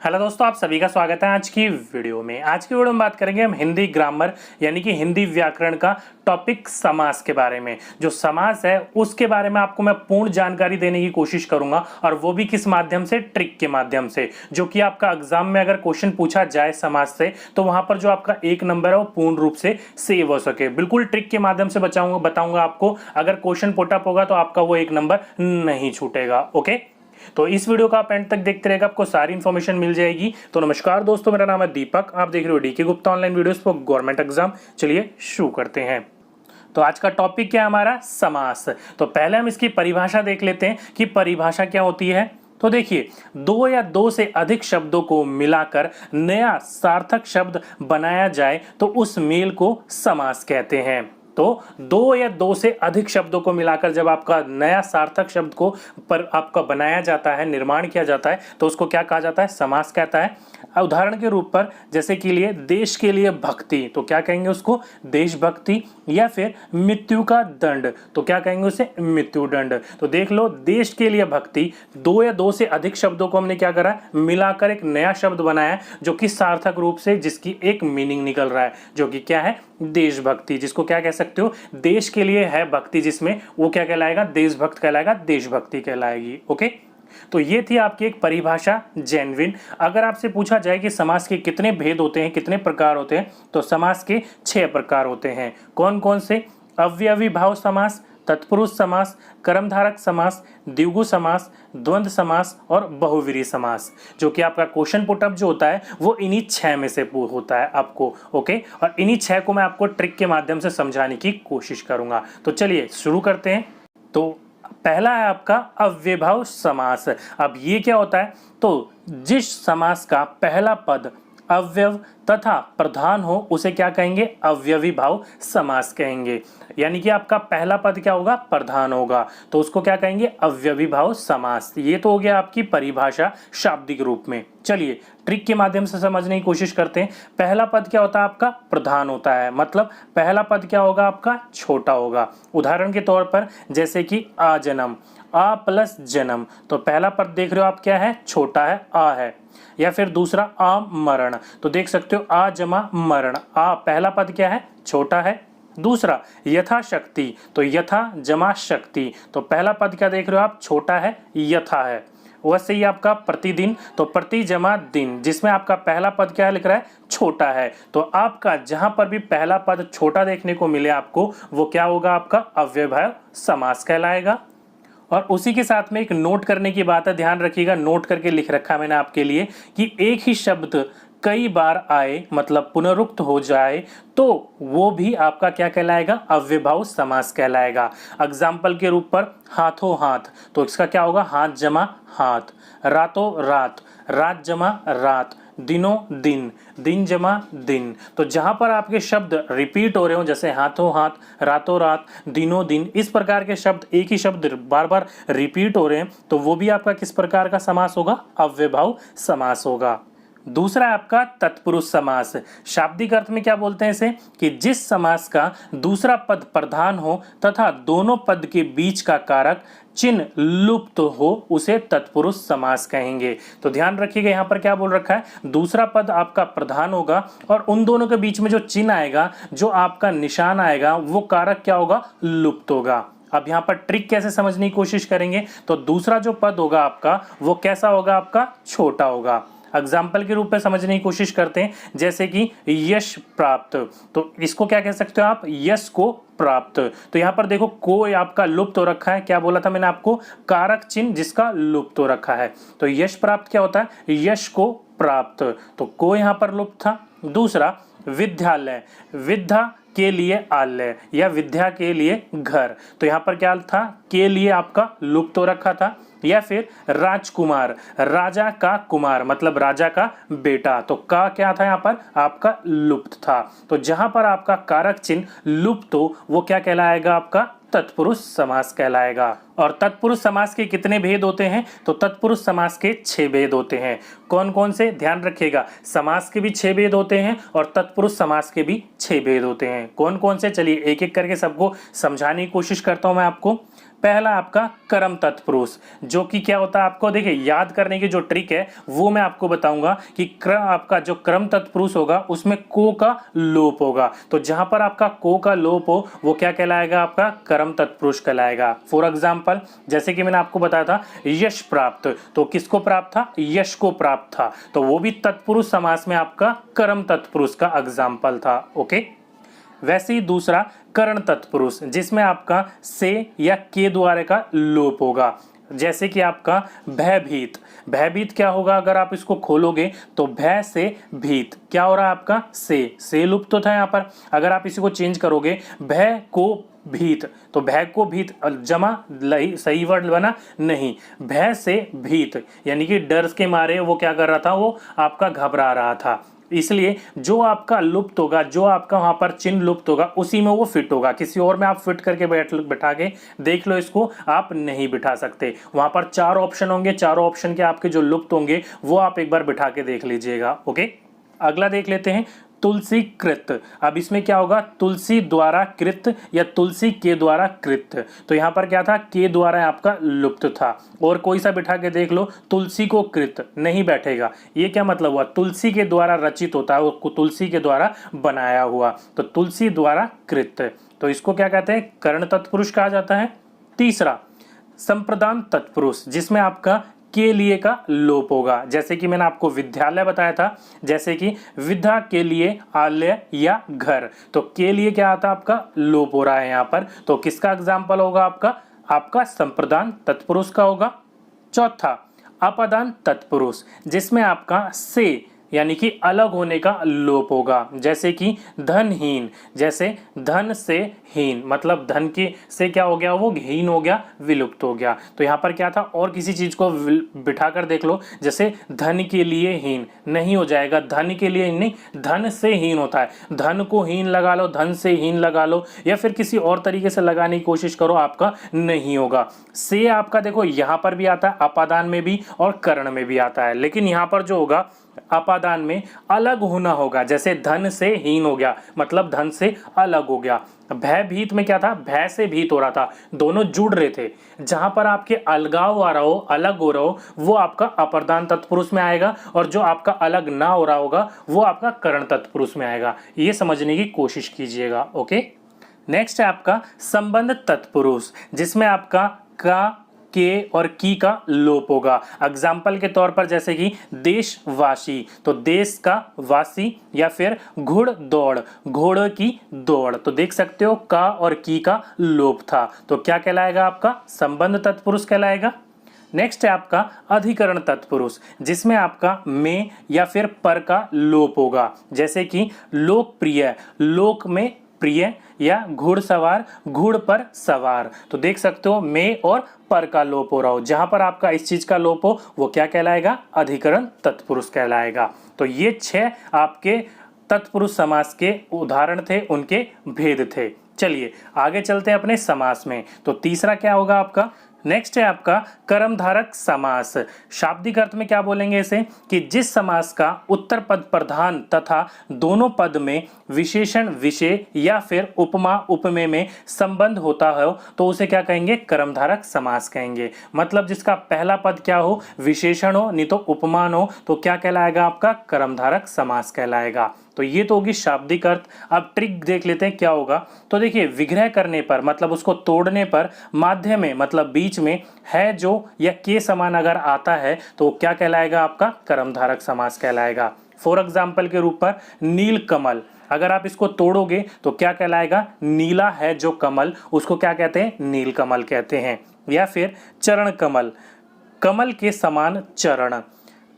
Hello दोस्तों, आप सभी का स्वागत है आज की वीडियो में। आज की वीडियो में बात करेंगे हम हिंदी ग्रामर यानी कि हिंदी व्याकरण का टॉपिक समास के बारे में। जो समास है उसके बारे में आपको मैं पूर्ण जानकारी देने की कोशिश करूंगा, और वो भी किस माध्यम से, ट्रिक के माध्यम से, जो कि आपका एग्जाम में अगर क्वेश्चन पूछा जाए समास से तो वहां पर जो आपका एक नंबर है वो पूर्ण रूप से सेव हो सके। बिल्कुल ट्रिक के माध्यम से बताऊंगा आपको। अगर क्वेश्चन पुटअप होगा तो आपका वो एक नंबर नहीं छूटेगा। ओके, तो इस वीडियो का आप एंड तक देखते रहेगा, आपको सारी इन्फॉर्मेशन मिल जाएगी। तो नमस्कार दोस्तों, मेरा नाम है दीपक, आप देख रहे हो DK Gupta online videos for government exam. चलिए शुरू करते हैं। तो आज का टॉपिक क्या है हमारा, समास। तो पहले हम इसकी परिभाषा देख लेते हैं कि परिभाषा क्या होती है। तो देखिए, दो या दो से अधिक शब्दों को मिलाकर नया सार्थक शब्द बनाया जाए तो उस मेल को समास कहते हैं। तो दो या दो से अधिक शब्दों को मिलाकर जब आपका नया सार्थक शब्द को पर आपका बनाया जाता है, निर्माण किया जाता है, तो उसको क्या कहा जाता है, समास कहता है। उदाहरण के रूप पर जैसे कि लिए देश के लिए भक्ति, तो क्या कहेंगे उसको, देशभक्ति। या फिर मृत्यु का दंड, तो क्या कहेंगे उसे, मृत्यु दंड। तो देख लो, देश के लिए भक्ति, दो या दो से अधिक शब्दों को हमने क्या करा, मिलाकर एक नया शब्द बनाया जो कि सार्थक रूप से जिसकी एक मीनिंग निकल रहा है, जो कि क्या है, देशभक्ति। जिसको क्या कह सकते हो, देश के लिए है भक्ति जिसमें, वो क्या कहलाएगा, देशभक्त कहलाएगा, देशभक्ति कहलाएगी। ओके, तो ये थी आपकी एक परिभाषा जेन्युइन। अगर आपसे पूछा जाए कि समास के कितने भेद होते हैं, कितने प्रकार होते हैं, तो समास के 6 प्रकार होते हैं। कौन कौन से, अव्ययी भाव समास, तत्पुरुष समास, कर्मधारक समास, द्विगु समास, द्वंद्व समास और बहुव्रीहि समास। जो कि आपका क्वेश्चन पुटअप जो होता है वो इन्हीं 6 में से होता है आपको। ओके, और इन्हीं 6 को मैं आपको ट्रिक के माध्यम से समझाने की कोशिश करूंगा। तो चलिए शुरू करते हैं। तो पहला है आपका अव्ययभाव समास। अब ये क्या होता है, तो जिस समास का पहला पद अव्यव तथा प्रधान हो उसे क्या कहेंगे, अव्ययी भाव समास कहेंगे। यानी कि आपका पहला पद क्या होगा, प्रधान होगा, तो उसको क्या कहेंगे, अव्ययी भाव समास। ये तो हो गया आपकी परिभाषा शाब्दिक रूप में। चलिए ट्रिक के माध्यम से समझने की कोशिश करते हैं। पहला पद क्या होता है आपका, प्रधान होता है, मतलब पहला पद क्या होगा आपका, छोटा होगा। उदाहरण के तौर पर जैसे कि आ जन्म, आ प्लस जन्म, तो पहला पद देख रहे हो आप क्या है, छोटा है, आ है। या फिर दूसरा आ मरण, तो देख सकते हो आ जमा मरण, आ पहला पद क्या है, छोटा है। दूसरा यथाशक्ति, तो यथा जमा शक्ति, तो पहला पद क्या देख रहे हो आप, छोटा है, यथा है। वैसे ही आपका प्रतिदिन, तो प्रति जमा दिन, जिसमें आपका पहला पद क्या लिख रहा है, छोटा है। तो आपका जहां पर भी पहला पद छोटा देखने को मिले आपको, वो क्या होगा, आपका अव्ययभाव समास कहलाएगा। और उसी के साथ में एक नोट करने की बात है, ध्यान रखिएगा, नोट करके लिख रखा है मैंने आपके लिए कि एक ही शब्द कई बार आए, मतलब पुनरुक्त हो जाए, तो वो भी आपका क्या कहलाएगा, अव्ययभाव समास कहलाएगा। एग्जाम्पल के रूप पर हाथों हाथ, तो इसका क्या होगा, हाथ जमा हाथ। रातों रात, रात जमा रात। दिनों दिन, दिन जमा दिन। तो जहां पर आपके शब्द रिपीट हो रहे हो, जैसे हाथों हाथ, रातों रात, दिनों दिन, इस प्रकार के शब्द, एक ही शब्द बार बार रिपीट हो रहे हैं, तो वो भी आपका किस प्रकार का समास होगा, अव्ययभाव समास होगा। दूसरा आपका तत्पुरुष समास। शाब्दिक अर्थ में क्या बोलते हैं इसे, कि जिस समास का दूसरा पद प्रधान हो तथा दोनों पद के बीच का कारक चिन्ह लुप्त हो उसे तत्पुरुष समास कहेंगे। तो ध्यान रखिएगा, यहाँ पर क्या बोल रखा है, दूसरा पद आपका प्रधान होगा और उन दोनों के बीच में जो चिन्ह आएगा, जो आपका निशान आएगा, वो कारक क्या होगा, लुप्त होगा। अब यहाँ पर ट्रिक कैसे समझने की कोशिश करेंगे, तो दूसरा जो पद होगा आपका वो कैसा होगा, आपका छोटा होगा। एग्जाम्पल के रूप में समझने की कोशिश करते हैं, जैसे कि यश प्राप्त, तो इसको क्या कह सकते हो आप, यश को प्राप्त। तो यहाँ पर देखो, को आपका लुप्त हो रखा है, क्या बोला था मैंने आपको, कारक चिन्ह जिसका लुप्त हो रखा है। तो यश प्राप्त क्या होता है, यश को प्राप्त, तो को यहाँ पर लुप्त था। दूसरा विद्यालय, विद्या के लिए आलय या विद्या के लिए घर, तो यहाँ पर क्या था, के लिए आपका लुप्त हो रखा था। या फिर राजकुमार, राजा का कुमार, मतलब राजा का बेटा, तो का क्या था यहाँ पर, आपका लुप्त था। तो जहां पर आपका कारक चिन्ह लुप्त हो वो क्या कहलाएगा, आपका तत्पुरुष समास कहलाएगा। और तत्पुरुष समास के कितने भेद होते हैं, तो तत्पुरुष समास के 6 भेद होते हैं। कौन कौन से, ध्यान रखिएगा, समास के भी 6 भेद होते हैं और तत्पुरुष समास के भी 6 भेद होते हैं। कौन कौन से, चलिए एक एक करके सबको समझाने की कोशिश करता हूं मैं आपको। पहला आपका कर्म तत्पुरुष, जो कि क्या होता है आपको देखिए याद करने की जो ट्रिक है वो मैं आपको बताऊंगा कि आपका जो कर्म तत्पुरुष होगा उसमें को का लोप होगा। तो जहां पर आपका को का लोप हो वो क्या कहलाएगा, आपका कर्म तत्पुरुष कहलाएगा। फॉर एग्जाम्पल जैसे कि मैंने आपको बताया था यश प्राप्त, तो किसको प्राप्त था, यश को प्राप्त था, तो वो भी तत्पुरुष समास में आपका कर्म तत्पुरुष का एग्जाम्पल था। ओके, वैसे ही दूसरा करण तत्पुरुष, जिसमें आपका से या के द्वारा का लोप होगा। जैसे कि आपका भयभीत, भयभीत क्या होगा, अगर आप इसको खोलोगे तो भय से भीत क्या हो रहा है आपका से लुप्त तो था यहाँ पर। अगर आप इसी को चेंज करोगे भय को भीत, तो भय को भीत जमा सही वर्ड बना नहीं, भय से भीत यानी कि डर के मारे वो क्या कर रहा था, वो आपका घबरा रहा था। इसलिए जो आपका लुप्त होगा, जो आपका वहां पर चिन्ह लुप्त होगा उसी में वो फिट होगा। किसी और में आप फिट करके बैठा के देख लो, इसको आप नहीं बिठा सकते। वहां पर 4 ऑप्शन होंगे, चारों ऑप्शन के आपके जो लुप्त होंगे वो आप एक बार बिठा के देख लीजिएगा। ओके, अगला देख लेते हैं तुलसी कृत। अब इसमें क्या होगा, तुलसी द्वारा कृत या तुलसी के द्वारा कृत। तो यहाँ पर क्या था, के द्वारा आपका लुप्त था, और कोई सा बिठा के देख लो तुलसी को कृत नहीं बैठेगा। ये क्या मतलब हुआ, तुलसी के द्वारा रचित होता है और तुलसी के द्वारा बनाया हुआ, तो तुलसी द्वारा कृत, तो इसको क्या कहते हैं, कर्ण तत्पुरुष कहा जाता है। तीसरा संप्रदान तत्पुरुष, जिसमें आपका के लिए का लोप होगा। जैसे कि मैंने आपको विद्यालय बताया था, जैसे कि विद्या के लिए आलय या घर, तो के लिए क्या आता है आपका लोप हो रहा है यहाँ पर, तो किसका एग्जाम्पल होगा आपका संप्रदान तत्पुरुष का होगा। चौथा अपादान तत्पुरुष, जिसमें आपका से यानी कि अलग होने का लोप होगा। जैसे कि धनहीन, जैसे धन से हीन, मतलब धन के से क्या हो गया, वो हीन हो गया, विलुप्त हो गया। तो यहाँ पर क्या था, और किसी चीज को बिठा कर देख लो, जैसे धन के लिए हीन नहीं हो जाएगा, धन के लिए नहीं, धन से हीन होता है, धन को हीन लगा लो, धन से हीन लगा लो, या फिर किसी और तरीके से लगाने की कोशिश करो, आपका नहीं होगा। से आपका देखो यहाँ पर भी आता है, अपादान में भी और कर्ण में भी आता है, लेकिन यहाँ पर जो होगा अपादान में अलग होना होगा। जैसे धन से हीन हो गया, मतलब धन से अलग हो गया। भयभीत में क्या था, भय से भीत हो रहा था, दोनों जुड़ रहे थे। जहां पर आपके अलगाव आ रहा हो, अलग हो रहा हो, वो आपका अपादान तत्पुरुष में आएगा, और जो आपका अलग ना हो रहा होगा वो आपका कर्ण तत्पुरुष में आएगा। ये समझने की कोशिश कीजिएगा। ओके, नेक्स्ट है आपका संबंध तत्पुरुष, जिसमें आपका का, के और की का लोप होगा। एग्जाम्पल के तौर पर जैसे कि देशवासी, तो देश का वासी, या फिर घुड़ दौड़, घोड़े की दौड़, तो देख सकते हो का और की का लोप था, तो क्या कहलाएगा, आपका संबंध तत्पुरुष कहलाएगा। नेक्स्ट है आपका अधिकरण तत्पुरुष, जिसमें आपका में या फिर पर का लोप होगा। जैसे कि लोकप्रिय, लोक में प्रिय, या घुड़सवार, घुड़ पर सवार, तो देख सकते हो में और पर का लोप हो रहा हो। जहां पर आपका इस चीज का लोप हो वो क्या कहलाएगा, अधिकरण तत्पुरुष कहलाएगा। तो ये 6 आपके तत्पुरुष समास के उदाहरण थे, उनके भेद थे। चलिए आगे चलते हैं अपने समास में। तो तीसरा क्या होगा आपका, नेक्स्ट है आपका कर्मधारक समास। शाब्दिक अर्थ में क्या बोलेंगे इसे, कि जिस समास का उत्तर पद प्रधान तथा दोनों पद में विशेषण विषय या फिर उपमा उपमेय में संबंध होता हो तो उसे क्या कहेंगे, कर्मधारक समास कहेंगे। मतलब जिसका पहला पद क्या हो, विशेषण हो, नहीं तो उपमान हो, तो क्या कहलाएगा, आपका कर्मधारक समास कहलाएगा। तो ये तो होगी शाब्दिक अर्थ। अब ट्रिक देख लेते हैं क्या होगा। तो देखिए विग्रह करने पर, मतलब उसको तोड़ने पर, माध्य में मतलब बीच में है जो या के समान अगर आता है तो क्या कहलाएगा, आपका कर्मधारक समास कहलाएगा। फॉर एग्जाम्पल के रूप पर नील कमल, अगर आप इसको तोड़ोगे तो क्या कहलाएगा, नीला है जो कमल, उसको क्या कहते हैं, नील कमल कहते हैं। या फिर चरण कमल, कमल के समान चरण।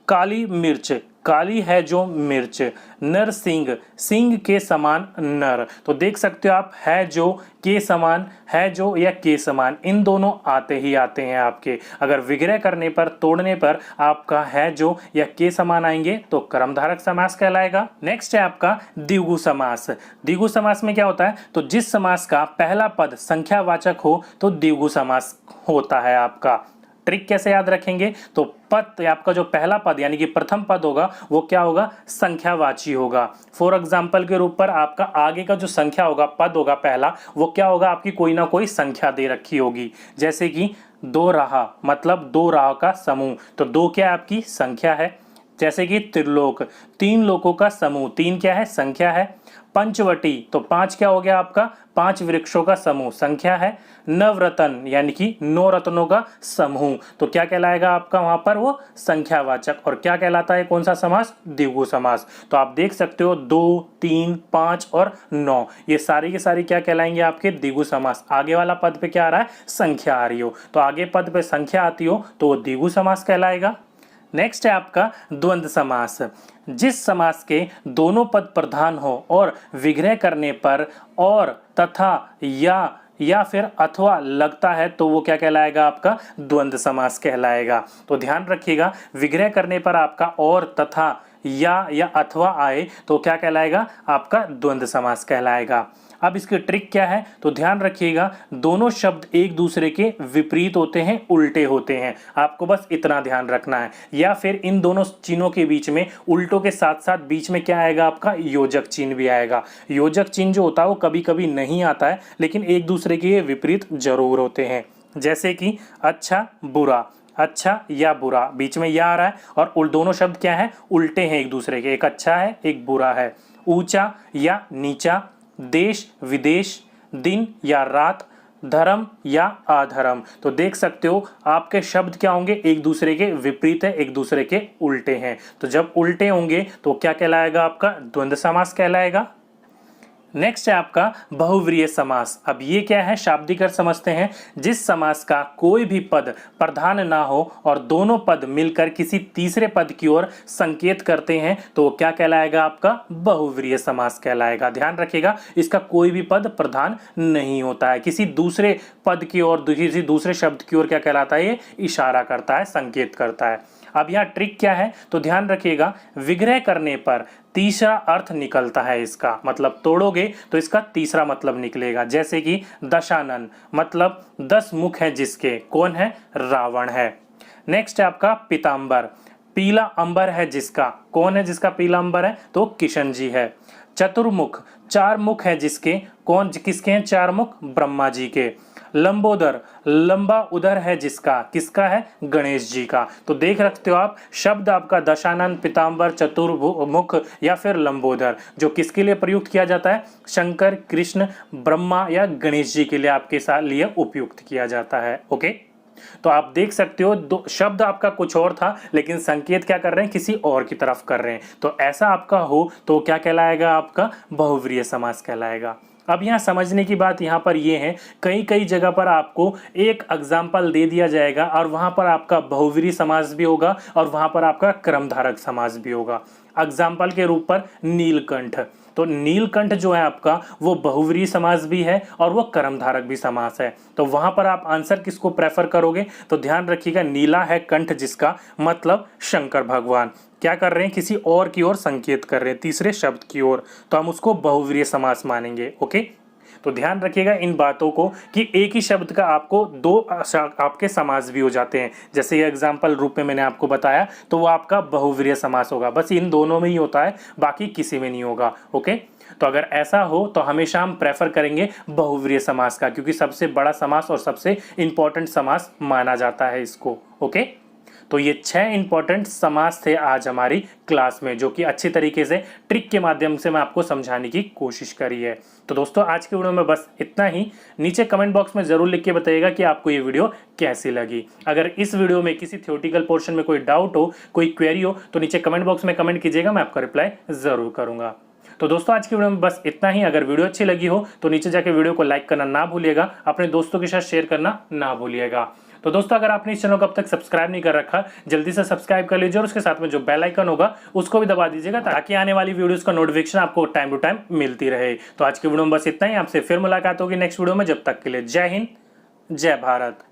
काली मिर्च, काली है जो मिर्च। नर सिंह, सिंह के समान नर, तो देख सकते हो आप है जो, के समान, है जो या के समान, इन दोनों आते ही आते हैं आपके। अगर विग्रह करने पर, तोड़ने पर आपका है जो या के समान आएंगे तो कर्मधारक समास कहलाएगा। नेक्स्ट है आपका द्विगु समास। द्विगु समास में क्या होता है, तो जिस समास का पहला पद संख्यावाचक हो तो द्विगु समास होता है आपका। ट्रिक कैसे याद रखेंगे, तो पद आपका जो पहला पद यानी कि प्रथम पद होगा वो क्या होगा, संख्यावाची होगा। फॉर एग्जाम्पल के रूप पर आपका आगे का जो संख्या होगा, पद होगा पहला, वो क्या होगा, आपकी कोई ना कोई संख्या दे रखी होगी। जैसे कि दो राह, मतलब दो राह का समूह, तो दो क्या आपकी संख्या है। जैसे कि त्रिलोक, तीन लोकों का समूह, तीन क्या है, संख्या है। पंचवटी, तो पांच क्या हो गया आपका, पांच वृक्षों का समूह, संख्या है। नवरत्न यानी कि 9 रत्नों का समूह, तो क्या कहलाएगा आपका वहां पर, वो संख्यावाचक। और क्या कहलाता है, कौन सा समास, द्विगु समास। तो आप देख सकते हो 2, 3, 5 और 9, ये सारी की सारी क्या कहलाएंगे, आपके द्विगु समास। आगे वाला पद पे क्या आ रहा है, संख्या आ रही हो, तो आगे पद पे संख्या आती हो तो वो द्विगु समास कहलाएगा। नेक्स्ट है आपका द्वंद्व समास। जिस समास के दोनों पद प्रधान हो और विग्रह करने पर और, तथा, या फिर अथवा लगता है तो वो क्या कहलाएगा, आपका द्वंद्व समास कहलाएगा। तो ध्यान रखिएगा, विग्रह करने पर आपका और, तथा, या अथवा आए तो क्या कहलाएगा, आपका द्वंद्व समास कहलाएगा। अब इसकी ट्रिक क्या है, तो ध्यान रखिएगा, दोनों शब्द एक दूसरे के विपरीत होते हैं, उल्टे होते हैं, आपको बस इतना ध्यान रखना है। या फिर इन दोनों चिन्हों के बीच में, उल्टों के साथ साथ बीच में क्या आएगा, आपका योजक चिन्ह भी आएगा। योजक चिन्ह जो होता है वो कभी कभी नहीं आता है, लेकिन एक दूसरे के विपरीत जरूर होते हैं। जैसे कि अच्छा बुरा, अच्छा या बुरा, बीच में या आ रहा है, और दोनों शब्द क्या है, उल्टे हैं एक दूसरे के, एक अच्छा है एक बुरा है। ऊंचा या नीचा, देश विदेश, दिन या रात, धर्म या अधर्म। तो देख सकते हो आपके शब्द क्या होंगे, एक दूसरे के विपरीत है, एक दूसरे के उल्टे हैं। तो जब उल्टे होंगे तो क्या कहलाएगा, आपका द्वंद्व समास कहलाएगा। नेक्स्ट है आपका बहुव्रीहि समास। अब ये क्या है, शाब्दिक अर्थ समझते हैं। जिस समास का कोई भी पद प्रधान ना हो और दोनों पद मिलकर किसी तीसरे पद की ओर संकेत करते हैं तो वो क्या कहलाएगा, आपका बहुव्रीहि समास कहलाएगा। ध्यान रखिएगा, इसका कोई भी पद प्रधान नहीं होता है, किसी दूसरे पद की ओर, किसी दूसरे शब्द की ओर क्या कहलाता है, ये इशारा करता है, संकेत करता है। अब यहाँ ट्रिक क्या है, तो ध्यान रखिएगा, विग्रह करने पर तीसरा अर्थ निकलता है इसका, मतलब तोड़ोगे तो इसका तीसरा मतलब निकलेगा। जैसे कि दशानन, मतलब 10 मुख है जिसके, कौन है, रावण है। नेक्स्ट है आपका पीतांबर, पीला अंबर है जिसका, कौन है जिसका पीला अंबर है, तो किशन जी है। चतुर्मुख, 4 मुख है जिसके, कौन किसके हैं 4 मुख, ब्रह्मा जी के। लंबोदर, लंबा उदर है जिसका, किसका है, गणेश जी का। तो देख रखते हो आप, शब्द आपका दशानन, पीतांबर, चतुर्मुख या फिर लंबोदर जो किसके लिए प्रयुक्त किया जाता है, शंकर, कृष्ण, ब्रह्मा या गणेश जी के लिए आपके साथ लिए उपयुक्त किया जाता है। ओके, तो आप देख सकते हो दो शब्द आपका कुछ और था लेकिन संकेत क्या कर रहे हैं, किसी और की तरफ कर रहे हैं। तो ऐसा आपका हो तो क्या कहलाएगा, आपका बहुव्रीहि समास कहलाएगा। अब यहाँ समझने की बात यहाँ पर ये है, कई जगह पर आपको एक एग्जाम्पल दे दिया जाएगा और वहाँ पर आपका बहुव्रीहि समास भी होगा और वहाँ पर आपका क्रमधारक समास भी होगा। एग्जाम्पल के रूप पर नीलकंठ, तो नीलकंठ जो है आपका वो बहुव्रीहि समास भी है और वो कर्मधारक भी समास है। तो वहां पर आप आंसर किसको प्रेफर करोगे, तो ध्यान रखिएगा, नीला है कंठ जिसका, मतलब शंकर भगवान क्या कर रहे हैं, किसी और की ओर संकेत कर रहे हैं, तीसरे शब्द की ओर, तो हम उसको बहुव्रीहि समास मानेंगे। ओके, तो ध्यान रखिएगा इन बातों को कि एक ही शब्द का आपको दो आपके समास भी हो जाते हैं। जैसे ये एग्जाम्पल रूप में मैंने आपको बताया तो वो आपका बहुव्रीहि समास होगा, बस इन दोनों में ही होता है, बाकी किसी में नहीं होगा। ओके, तो अगर ऐसा हो तो हमेशा हम प्रेफर करेंगे बहुव्रीहि समास का, क्योंकि सबसे बड़ा समास और सबसे इंपॉर्टेंट समास माना जाता है इसको। ओके, तो ये 6 इंपॉर्टेंट समास थे आज हमारी क्लास में, जो कि अच्छी तरीके से ट्रिक के माध्यम से मैं आपको समझाने की कोशिश करी है। तो दोस्तों आज के वीडियो में बस इतना ही। नीचे कमेंट बॉक्स में जरूर लिख के बताइएगा कि आपको ये वीडियो कैसी लगी। अगर इस वीडियो में किसी थ्योरेटिकल पोर्शन में कोई डाउट हो, कोई क्वेरी हो, तो नीचे कमेंट बॉक्स में कमेंट कीजिएगा, मैं आपका रिप्लाई जरूर करूंगा। तो दोस्तों आज की वीडियो में बस इतना ही। अगर वीडियो अच्छी लगी हो तो नीचे जाके वीडियो को लाइक करना ना भूलिएगा, अपने दोस्तों के साथ शेयर करना ना भूलिएगा। तो दोस्तों अगर आपने इस चैनल को अब तक सब्सक्राइब नहीं कर रखा, जल्दी से सब्सक्राइब कर लीजिए और उसके साथ में जो बेल आइकन होगा उसको भी दबा दीजिएगा, ताकि आने वाली वीडियोस का नोटिफिकेशन आपको टाइम टू टाइम मिलती रहे। तो आज की वीडियो में बस इतना ही, आपसे फिर मुलाकात होगी नेक्स्ट वीडियो में। जब तक के लिए जय हिंद, जय भारत।